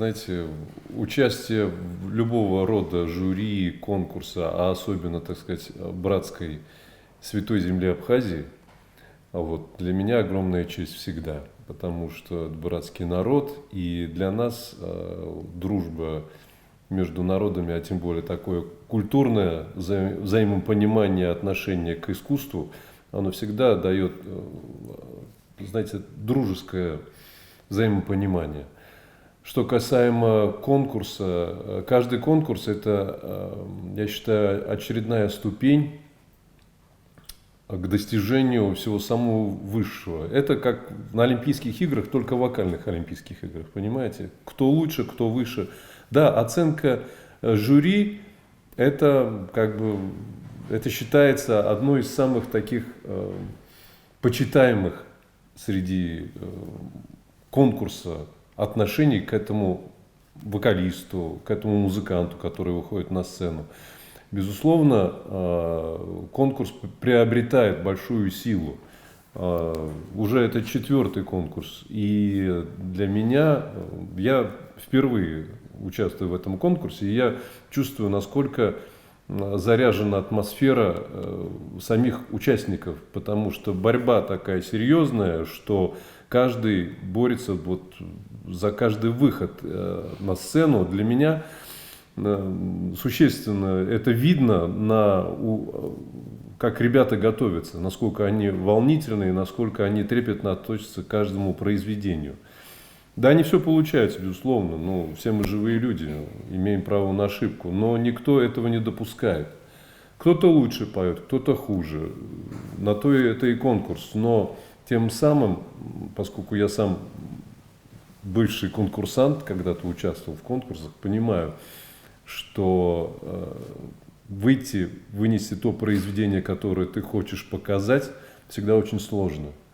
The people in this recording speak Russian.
Знаете, участие в любого рода жюри, конкурса, а особенно, так сказать, братской Святой Земли Абхазии, для меня огромная честь всегда, потому что это братский народ, и для нас дружба между народами, а тем более такое культурное взаимопонимание, отношение к искусству, оно всегда дает, знаете, дружеское взаимопонимание. Что касаемо конкурса, каждый конкурс – это, я считаю, очередная ступень к достижению всего самого высшего. Это как на Олимпийских играх, только в вокальных Олимпийских играх, понимаете? Кто лучше, кто выше. Да, оценка жюри – это это считается одной из самых таких почитаемых среди конкурса отношений к этому вокалисту, к этому музыканту, который выходит на сцену. Безусловно, конкурс приобретает большую силу. Уже это 4-й конкурс. И для меня, я впервые участвую в этом конкурсе, и я чувствую, насколько заряжена атмосфера самих участников, потому что борьба такая серьезная, что каждый борется за каждый выход на сцену. Для меня существенно это видно, как ребята готовятся, насколько они волнительны, насколько они трепетно относятся к каждому произведению. Да, не все получается, безусловно, все мы живые люди, имеем право на ошибку, но никто этого не допускает. Кто-то лучше поет, кто-то хуже, на то это и конкурс, но тем самым, поскольку я сам бывший конкурсант, когда-то участвовал в конкурсах, понимаю, что вынести то произведение, которое ты хочешь показать, всегда очень сложно.